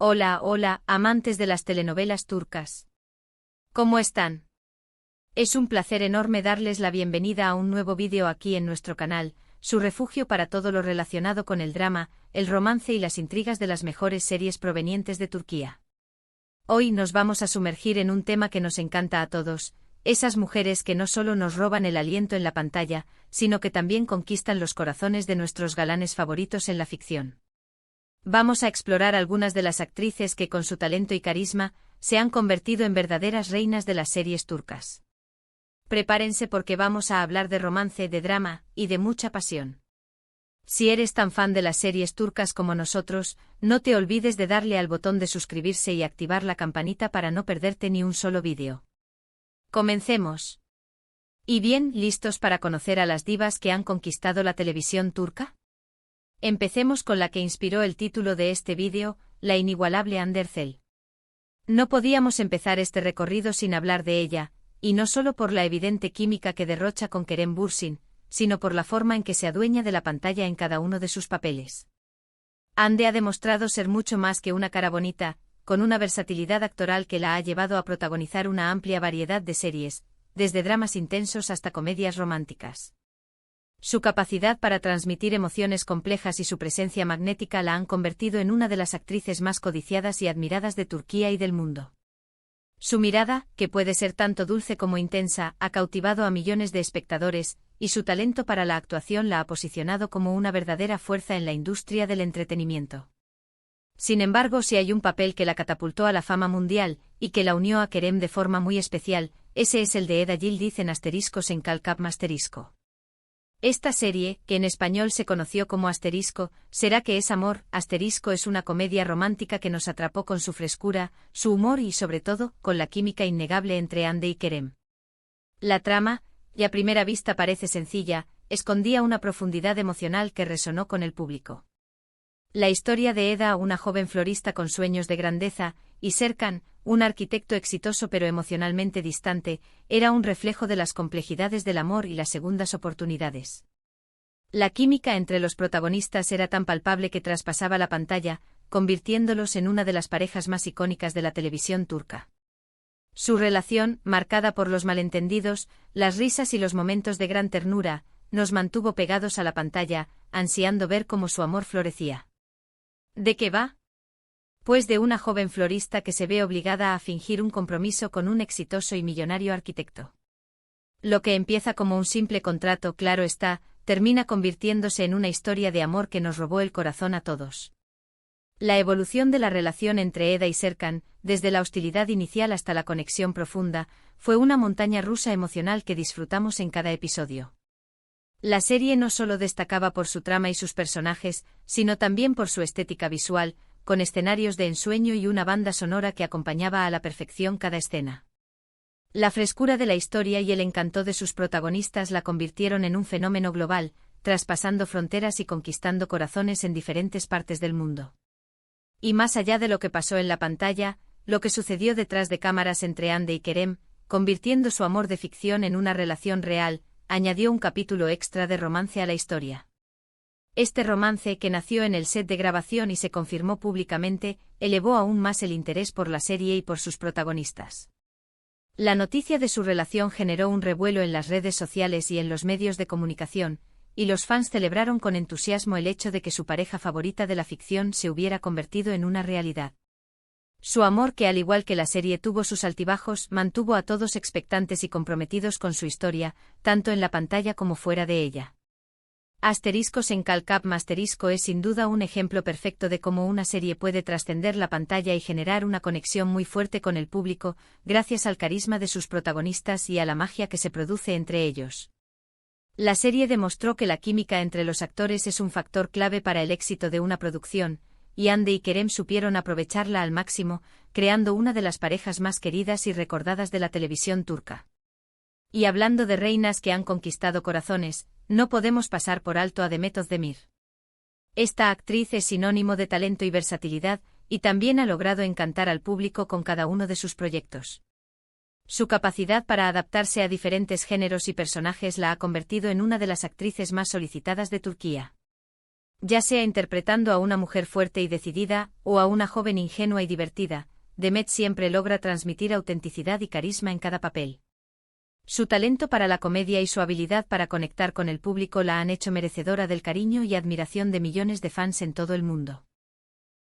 Hola, hola, amantes de las telenovelas turcas. ¿Cómo están? Es un placer enorme darles la bienvenida a un nuevo vídeo aquí en nuestro canal, su refugio para todo lo relacionado con el drama, el romance y las intrigas de las mejores series provenientes de Turquía. Hoy nos vamos a sumergir en un tema que nos encanta a todos, esas mujeres que no solo nos roban el aliento en la pantalla, sino que también conquistan los corazones de nuestros galanes favoritos en la ficción. Vamos a explorar algunas de las actrices que con su talento y carisma se han convertido en verdaderas reinas de las series turcas. Prepárense porque vamos a hablar de romance, de drama y de mucha pasión. Si eres tan fan de las series turcas como nosotros, no te olvides de darle al botón de suscribirse y activar la campanita para no perderte ni un solo vídeo. Comencemos. ¿Y bien, listos para conocer a las divas que han conquistado la televisión turca? Empecemos con la que inspiró el título de este vídeo, la inigualable Hande Erçel. No podíamos empezar este recorrido sin hablar de ella, y no solo por la evidente química que derrocha con Kerem Bürsin, sino por la forma en que se adueña de la pantalla en cada uno de sus papeles. Hande ha demostrado ser mucho más que una cara bonita, con una versatilidad actoral que la ha llevado a protagonizar una amplia variedad de series, desde dramas intensos hasta comedias románticas. Su capacidad para transmitir emociones complejas y su presencia magnética la han convertido en una de las actrices más codiciadas y admiradas de Turquía y del mundo. Su mirada, que puede ser tanto dulce como intensa, ha cautivado a millones de espectadores, y su talento para la actuación la ha posicionado como una verdadera fuerza en la industria del entretenimiento. Sin embargo, si hay un papel que la catapultó a la fama mundial, y que la unió a Kerem de forma muy especial, ese es el de Eda Yildiz en Asterisco en Kalkap Asterisco. Esta serie, que en español se conoció como Asterisco, ¿será que es amor? Asterisco es una comedia romántica que nos atrapó con su frescura, su humor y sobre todo, con la química innegable entre Hande y Kerem. La trama, y a primera vista parece sencilla, escondía una profundidad emocional que resonó con el público. La historia de Eda, una joven florista con sueños de grandeza, y Serkan, un arquitecto exitoso pero emocionalmente distante, era un reflejo de las complejidades del amor y las segundas oportunidades. La química entre los protagonistas era tan palpable que traspasaba la pantalla, convirtiéndolos en una de las parejas más icónicas de la televisión turca. Su relación, marcada por los malentendidos, las risas y los momentos de gran ternura, nos mantuvo pegados a la pantalla, ansiando ver cómo su amor florecía. ¿De qué va? Pues de una joven florista que se ve obligada a fingir un compromiso con un exitoso y millonario arquitecto. Lo que empieza como un simple contrato, claro está, termina convirtiéndose en una historia de amor que nos robó el corazón a todos. La evolución de la relación entre Eda y Serkan, desde la hostilidad inicial hasta la conexión profunda, fue una montaña rusa emocional que disfrutamos en cada episodio. La serie no solo destacaba por su trama y sus personajes, sino también por su estética visual, con escenarios de ensueño y una banda sonora que acompañaba a la perfección cada escena. La frescura de la historia y el encanto de sus protagonistas la convirtieron en un fenómeno global, traspasando fronteras y conquistando corazones en diferentes partes del mundo. Y más allá de lo que pasó en la pantalla, lo que sucedió detrás de cámaras entre Hande y Kerem, convirtiendo su amor de ficción en una relación real, añadió un capítulo extra de romance a la historia. Este romance, que nació en el set de grabación y se confirmó públicamente, elevó aún más el interés por la serie y por sus protagonistas. La noticia de su relación generó un revuelo en las redes sociales y en los medios de comunicación, y los fans celebraron con entusiasmo el hecho de que su pareja favorita de la ficción se hubiera convertido en una realidad. Su amor, que al igual que la serie tuvo sus altibajos, mantuvo a todos expectantes y comprometidos con su historia, tanto en la pantalla como fuera de ella. Asteriscos en Kalkap Asterisco es sin duda un ejemplo perfecto de cómo una serie puede trascender la pantalla y generar una conexión muy fuerte con el público, gracias al carisma de sus protagonistas y a la magia que se produce entre ellos. La serie demostró que la química entre los actores es un factor clave para el éxito de una producción, y Hande y Kerem supieron aprovecharla al máximo, creando una de las parejas más queridas y recordadas de la televisión turca. Y hablando de reinas que han conquistado corazones, no podemos pasar por alto a Demet Özdemir. Esta actriz es sinónimo de talento y versatilidad, y también ha logrado encantar al público con cada uno de sus proyectos. Su capacidad para adaptarse a diferentes géneros y personajes la ha convertido en una de las actrices más solicitadas de Turquía. Ya sea interpretando a una mujer fuerte y decidida, o a una joven ingenua y divertida, Demet siempre logra transmitir autenticidad y carisma en cada papel. Su talento para la comedia y su habilidad para conectar con el público la han hecho merecedora del cariño y admiración de millones de fans en todo el mundo.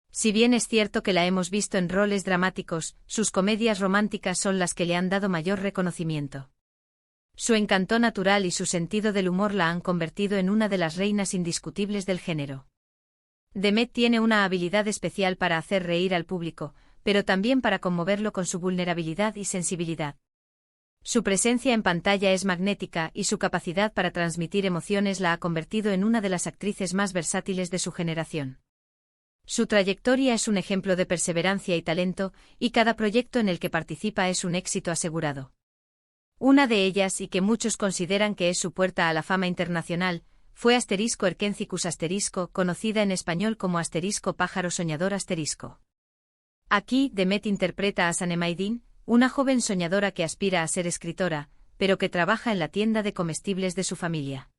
Si bien es cierto que la hemos visto en roles dramáticos, sus comedias románticas son las que le han dado mayor reconocimiento. Su encanto natural y su sentido del humor la han convertido en una de las reinas indiscutibles del género. Demet tiene una habilidad especial para hacer reír al público, pero también para conmoverlo con su vulnerabilidad y sensibilidad. Su presencia en pantalla es magnética y su capacidad para transmitir emociones la ha convertido en una de las actrices más versátiles de su generación. Su trayectoria es un ejemplo de perseverancia y talento, y cada proyecto en el que participa es un éxito asegurado. Una de ellas, y que muchos consideran que es su puerta a la fama internacional, fue *Erkencicus*, conocida en español como *Pájaro Soñador*. Aquí, Demet interpreta a Sanemaidin, una joven soñadora que aspira a ser escritora, pero que trabaja en la tienda de comestibles de su familia.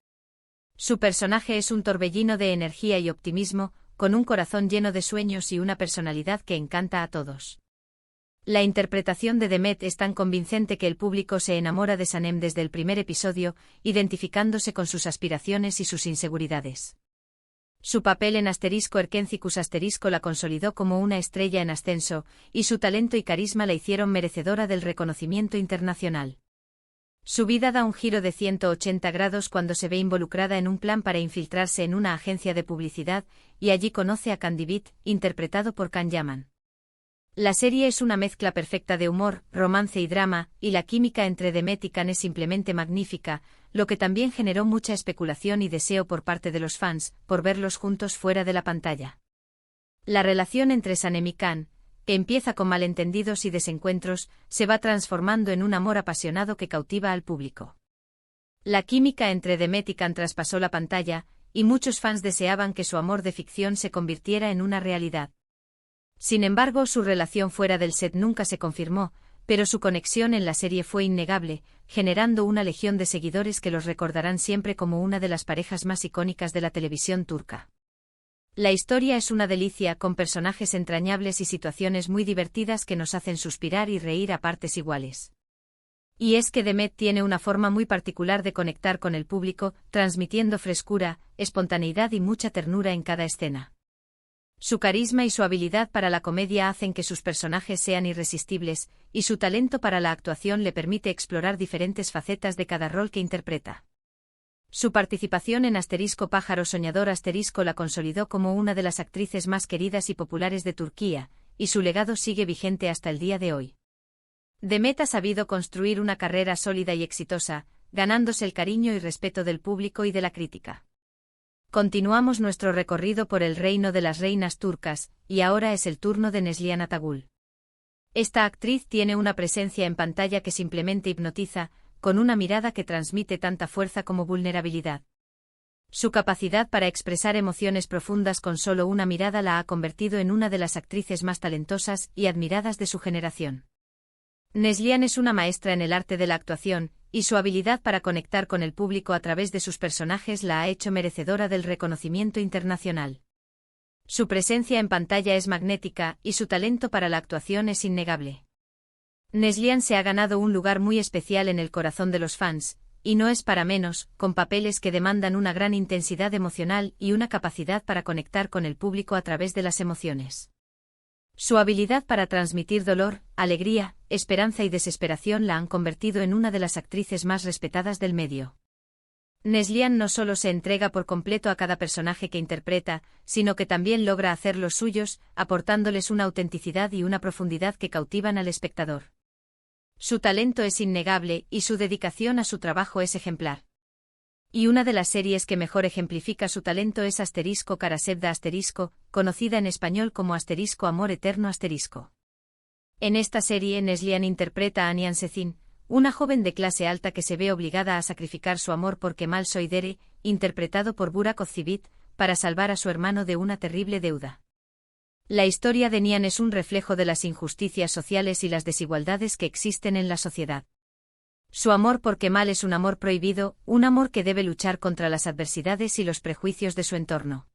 Su personaje es un torbellino de energía y optimismo, con un corazón lleno de sueños y una personalidad que encanta a todos. La interpretación de Demet es tan convincente que el público se enamora de Sanem desde el primer episodio, identificándose con sus aspiraciones y sus inseguridades. Su papel en *Erkencicus* la consolidó como una estrella en ascenso, y su talento y carisma la hicieron merecedora del reconocimiento internacional. Su vida da un giro de 180 grados cuando se ve involucrada en un plan para infiltrarse en una agencia de publicidad, y allí conoce a Candibit, interpretado por Can Yaman. La serie es una mezcla perfecta de humor, romance y drama, y la química entre Demet y Can es simplemente magnífica, lo que también generó mucha especulación y deseo por parte de los fans, por verlos juntos fuera de la pantalla. La relación entre Sanem y Can, que empieza con malentendidos y desencuentros, se va transformando en un amor apasionado que cautiva al público. La química entre Demet y Can traspasó la pantalla, y muchos fans deseaban que su amor de ficción se convirtiera en una realidad. Sin embargo, su relación fuera del set nunca se confirmó, pero su conexión en la serie fue innegable, generando una legión de seguidores que los recordarán siempre como una de las parejas más icónicas de la televisión turca. La historia es una delicia, con personajes entrañables y situaciones muy divertidas que nos hacen suspirar y reír a partes iguales. Y es que Demet tiene una forma muy particular de conectar con el público, transmitiendo frescura, espontaneidad y mucha ternura en cada escena. Su carisma y su habilidad para la comedia hacen que sus personajes sean irresistibles, y su talento para la actuación le permite explorar diferentes facetas de cada rol que interpreta. Su participación en *Pájaro Soñador* la consolidó como una de las actrices más queridas y populares de Turquía, y su legado sigue vigente hasta el día de hoy. Demet ha sabido construir una carrera sólida y exitosa, ganándose el cariño y respeto del público y de la crítica. Continuamos nuestro recorrido por el reino de las reinas turcas, y ahora es el turno de Neslihan Atagul. Esta actriz tiene una presencia en pantalla que simplemente hipnotiza, con una mirada que transmite tanta fuerza como vulnerabilidad. Su capacidad para expresar emociones profundas con solo una mirada la ha convertido en una de las actrices más talentosas y admiradas de su generación. Neslihan es una maestra en el arte de la actuación, y su habilidad para conectar con el público a través de sus personajes la ha hecho merecedora del reconocimiento internacional. Su presencia en pantalla es magnética, y su talento para la actuación es innegable. Neslihan se ha ganado un lugar muy especial en el corazón de los fans, y no es para menos, con papeles que demandan una gran intensidad emocional y una capacidad para conectar con el público a través de las emociones. Su habilidad para transmitir dolor, alegría, esperanza y desesperación la han convertido en una de las actrices más respetadas del medio. Neslihan no solo se entrega por completo a cada personaje que interpreta, sino que también logra hacer los suyos, aportándoles una autenticidad y una profundidad que cautivan al espectador. Su talento es innegable y su dedicación a su trabajo es ejemplar. Y una de las series que mejor ejemplifica su talento es *Karasevda*, conocida en español como *Amor Eterno*. En esta serie Neslihan interpreta a Nihan Sezin, una joven de clase alta que se ve obligada a sacrificar su amor por Kemal Soydere, interpretado por Burak Özçivit, para salvar a su hermano de una terrible deuda. La historia de Nihan es un reflejo de las injusticias sociales y las desigualdades que existen en la sociedad. Su amor por Kemal es un amor prohibido, un amor que debe luchar contra las adversidades y los prejuicios de su entorno.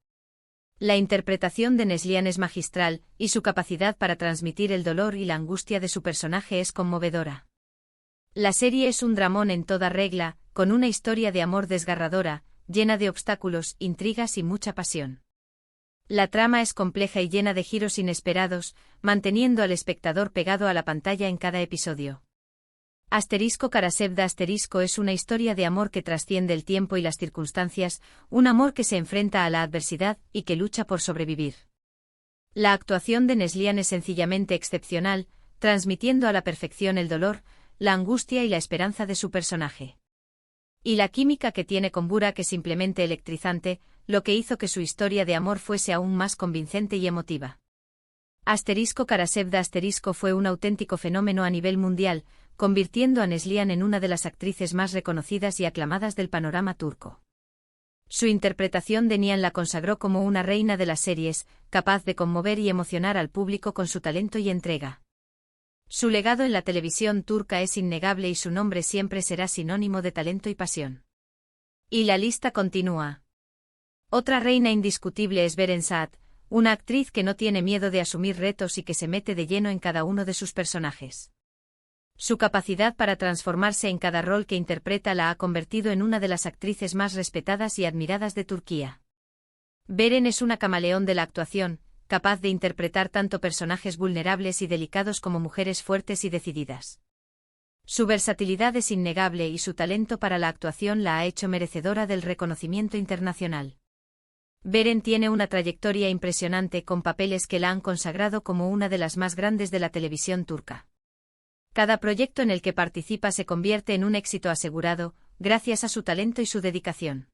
La interpretación de Neslihan es magistral, y su capacidad para transmitir el dolor y la angustia de su personaje es conmovedora. La serie es un dramón en toda regla, con una historia de amor desgarradora, llena de obstáculos, intrigas y mucha pasión. La trama es compleja y llena de giros inesperados, manteniendo al espectador pegado a la pantalla en cada episodio. *Karasevda* es una historia de amor que trasciende el tiempo y las circunstancias, un amor que se enfrenta a la adversidad y que lucha por sobrevivir. La actuación de Neslihan es sencillamente excepcional, transmitiendo a la perfección el dolor, la angustia y la esperanza de su personaje. Y la química que tiene con Burak es simplemente electrizante, lo que hizo que su historia de amor fuese aún más convincente y emotiva. *Karasevda* fue un auténtico fenómeno a nivel mundial, convirtiendo a Neslihan en una de las actrices más reconocidas y aclamadas del panorama turco. Su interpretación de Nihan la consagró como una reina de las series, capaz de conmover y emocionar al público con su talento y entrega. Su legado en la televisión turca es innegable y su nombre siempre será sinónimo de talento y pasión. Y la lista continúa. Otra reina indiscutible es Beren Saat, una actriz que no tiene miedo de asumir retos y que se mete de lleno en cada uno de sus personajes. Su capacidad para transformarse en cada rol que interpreta la ha convertido en una de las actrices más respetadas y admiradas de Turquía. Beren es una camaleón de la actuación, capaz de interpretar tanto personajes vulnerables y delicados como mujeres fuertes y decididas. Su versatilidad es innegable y su talento para la actuación la ha hecho merecedora del reconocimiento internacional. Beren tiene una trayectoria impresionante con papeles que la han consagrado como una de las más grandes de la televisión turca. Cada proyecto en el que participa se convierte en un éxito asegurado, gracias a su talento y su dedicación.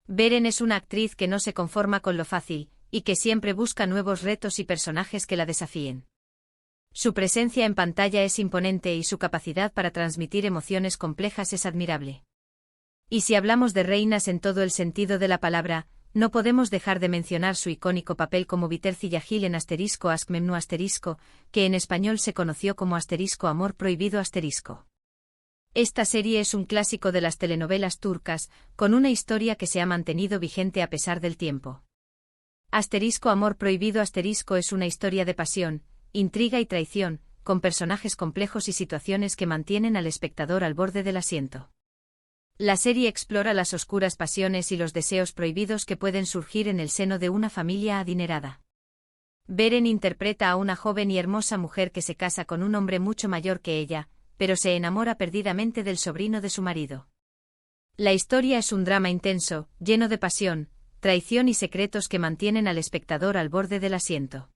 Beren es una actriz que no se conforma con lo fácil, y que siempre busca nuevos retos y personajes que la desafíen. Su presencia en pantalla es imponente y su capacidad para transmitir emociones complejas es admirable. Y si hablamos de reinas en todo el sentido de la palabra, no podemos dejar de mencionar su icónico papel como Bitercillagil en *Askmemnu*, que en español se conoció como *Amor Prohibido*. Esta serie es un clásico de las telenovelas turcas, con una historia que se ha mantenido vigente a pesar del tiempo. *Amor Prohibido* es una historia de pasión, intriga y traición, con personajes complejos y situaciones que mantienen al espectador al borde del asiento. La serie explora las oscuras pasiones y los deseos prohibidos que pueden surgir en el seno de una familia adinerada. Beren interpreta a una joven y hermosa mujer que se casa con un hombre mucho mayor que ella, pero se enamora perdidamente del sobrino de su marido. La historia es un drama intenso, lleno de pasión, traición y secretos que mantienen al espectador al borde del asiento.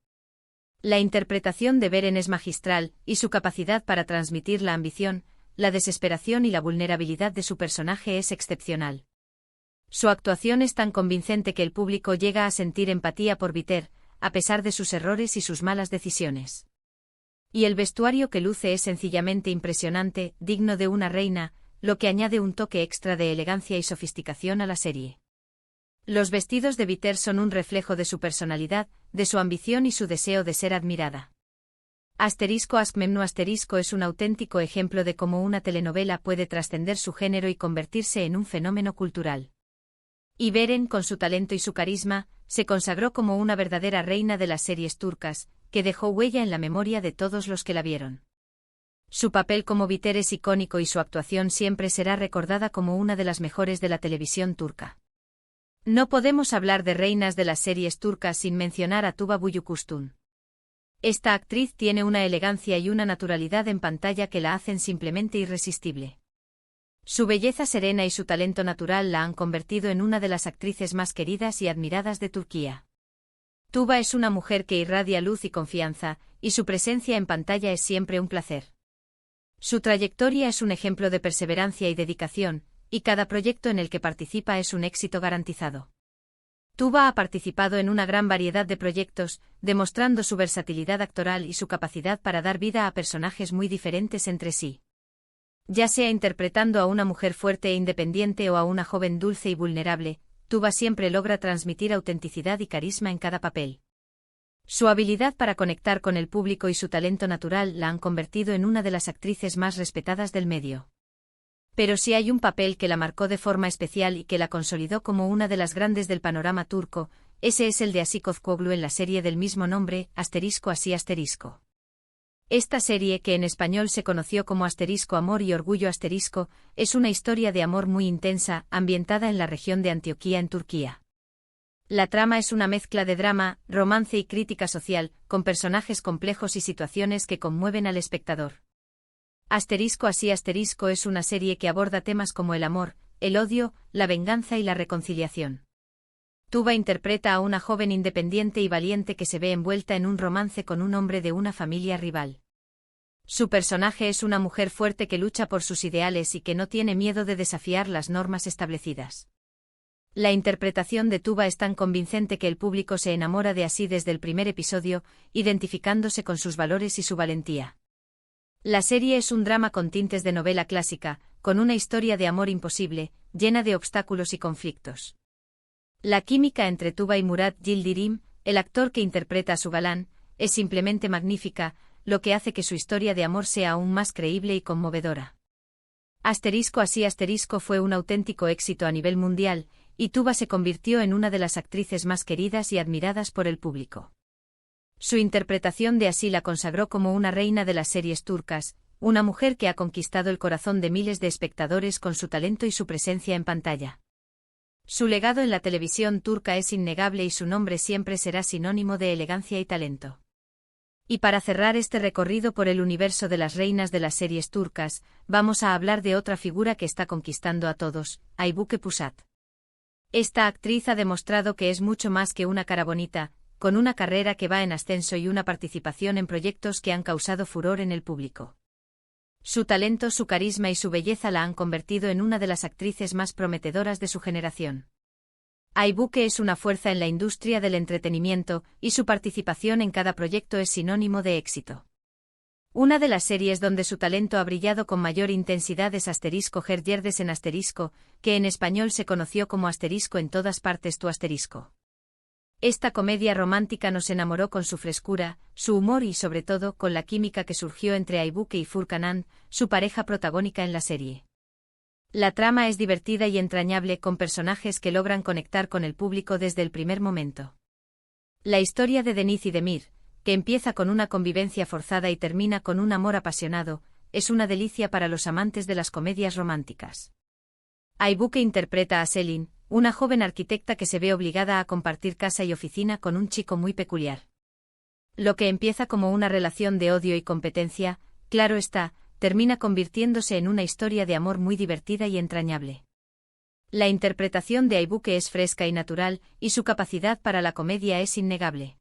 La interpretación de Beren es magistral, y su capacidad para transmitir la ambición, la desesperación y la vulnerabilidad de su personaje es excepcional. Su actuación es tan convincente que el público llega a sentir empatía por Biter, a pesar de sus errores y sus malas decisiones. Y el vestuario que luce es sencillamente impresionante, digno de una reina, lo que añade un toque extra de elegancia y sofisticación a la serie. Los vestidos de Biter son un reflejo de su personalidad, de su ambición y su deseo de ser admirada. *Askmemnu* es un auténtico ejemplo de cómo una telenovela puede trascender su género y convertirse en un fenómeno cultural. Y Beren, con su talento y su carisma, se consagró como una verdadera reina de las series turcas, que dejó huella en la memoria de todos los que la vieron. Su papel como Biter es icónico y su actuación siempre será recordada como una de las mejores de la televisión turca. No podemos hablar de reinas de las series turcas sin mencionar a Tuba Büyüküstün. Esta actriz tiene una elegancia y una naturalidad en pantalla que la hacen simplemente irresistible. Su belleza serena y su talento natural la han convertido en una de las actrices más queridas y admiradas de Turquía. Tuba es una mujer que irradia luz y confianza, y su presencia en pantalla es siempre un placer. Su trayectoria es un ejemplo de perseverancia y dedicación, y cada proyecto en el que participa es un éxito garantizado. Tuba ha participado en una gran variedad de proyectos, demostrando su versatilidad actoral y su capacidad para dar vida a personajes muy diferentes entre sí. Ya sea interpretando a una mujer fuerte e independiente o a una joven dulce y vulnerable, Tuba siempre logra transmitir autenticidad y carisma en cada papel. Su habilidad para conectar con el público y su talento natural la han convertido en una de las actrices más respetadas del medio. Pero si hay un papel que la marcó de forma especial y que la consolidó como una de las grandes del panorama turco, ese es el de Asi Kozkoglu en la serie del mismo nombre, *Así*. Esta serie, que en español se conoció como *Amor y Orgullo*, es una historia de amor muy intensa, ambientada en la región de Antioquía en Turquía. La trama es una mezcla de drama, romance y crítica social, con personajes complejos y situaciones que conmueven al espectador. *Así* es una serie que aborda temas como el amor, el odio, la venganza y la reconciliación. Tuba interpreta a una joven independiente y valiente que se ve envuelta en un romance con un hombre de una familia rival. Su personaje es una mujer fuerte que lucha por sus ideales y que no tiene miedo de desafiar las normas establecidas. La interpretación de Tuba es tan convincente que el público se enamora de Asi desde el primer episodio, identificándose con sus valores y su valentía. La serie es un drama con tintes de novela clásica, con una historia de amor imposible, llena de obstáculos y conflictos. La química entre Tuba y Murat Yildirim, el actor que interpreta a su galán, es simplemente magnífica, lo que hace que su historia de amor sea aún más creíble y conmovedora. *Así* fue un auténtico éxito a nivel mundial, y Tuba se convirtió en una de las actrices más queridas y admiradas por el público. Su interpretación de Asi la consagró como una reina de las series turcas, una mujer que ha conquistado el corazón de miles de espectadores con su talento y su presencia en pantalla. Su legado en la televisión turca es innegable y su nombre siempre será sinónimo de elegancia y talento. Y para cerrar este recorrido por el universo de las reinas de las series turcas, vamos a hablar de otra figura que está conquistando a todos, Aybüke Pusat. Esta actriz ha demostrado que es mucho más que una cara bonita, con una carrera que va en ascenso y una participación en proyectos que han causado furor en el público. Su talento, su carisma y su belleza la han convertido en una de las actrices más prometedoras de su generación. Aybüke es una fuerza en la industria del entretenimiento, y su participación en cada proyecto es sinónimo de éxito. Una de las series donde su talento ha brillado con mayor intensidad es Her Yerdesen *, que en español se conoció como En todas partes tu *. Esta comedia romántica nos enamoró con su frescura, su humor y sobre todo con la química que surgió entre Aybüke y Furkan An, su pareja protagónica en la serie. La trama es divertida y entrañable con personajes que logran conectar con el público desde el primer momento. La historia de Deniz y Demir, que empieza con una convivencia forzada y termina con un amor apasionado, es una delicia para los amantes de las comedias románticas. Aybüke interpreta a Selin, una joven arquitecta que se ve obligada a compartir casa y oficina con un chico muy peculiar. Lo que empieza como una relación de odio y competencia, claro está, termina convirtiéndose en una historia de amor muy divertida y entrañable. La interpretación de Aybüke es fresca y natural, y su capacidad para la comedia es innegable.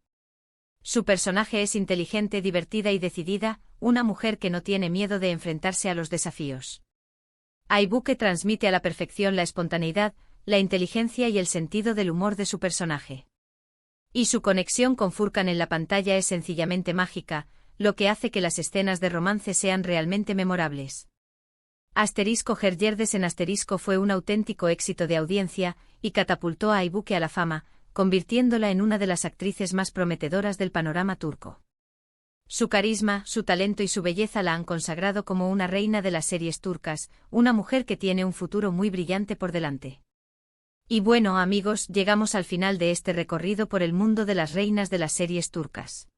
Su personaje es inteligente, divertida y decidida, una mujer que no tiene miedo de enfrentarse a los desafíos. Aybüke transmite a la perfección la espontaneidad, la inteligencia y el sentido del humor de su personaje. Y su conexión con Furkan en la pantalla es sencillamente mágica, lo que hace que las escenas de romance sean realmente memorables. Her Yerdesen * fue un auténtico éxito de audiencia, y catapultó a Aybüke a la fama, convirtiéndola en una de las actrices más prometedoras del panorama turco. Su carisma, su talento y su belleza la han consagrado como una reina de las series turcas, una mujer que tiene un futuro muy brillante por delante. Y bueno, amigos, llegamos al final de este recorrido por el mundo de las reinas de las series turcas.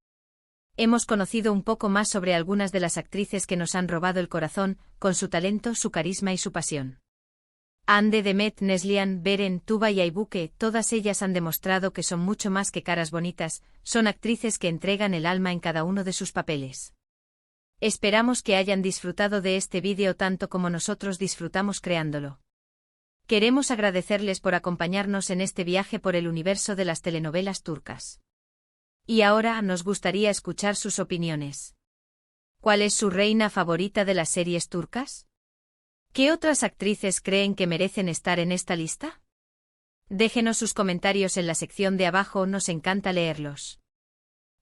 Hemos conocido un poco más sobre algunas de las actrices que nos han robado el corazón, con su talento, su carisma y su pasión. Hande, Demet, Neslihan, Beren, Tuba y Aybüke, todas ellas han demostrado que son mucho más que caras bonitas, son actrices que entregan el alma en cada uno de sus papeles. Esperamos que hayan disfrutado de este vídeo tanto como nosotros disfrutamos creándolo. Queremos agradecerles por acompañarnos en este viaje por el universo de las telenovelas turcas. Y ahora nos gustaría escuchar sus opiniones. ¿Cuál es su reina favorita de las series turcas? ¿Qué otras actrices creen que merecen estar en esta lista? Déjenos sus comentarios en la sección de abajo, nos encanta leerlos.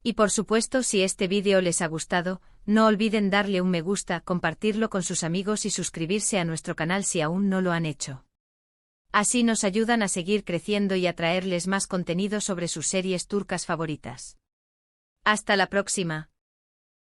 Y por supuesto, si este vídeo les ha gustado, no olviden darle un me gusta, compartirlo con sus amigos y suscribirse a nuestro canal si aún no lo han hecho. Así nos ayudan a seguir creciendo y a traerles más contenido sobre sus series turcas favoritas. Hasta la próxima.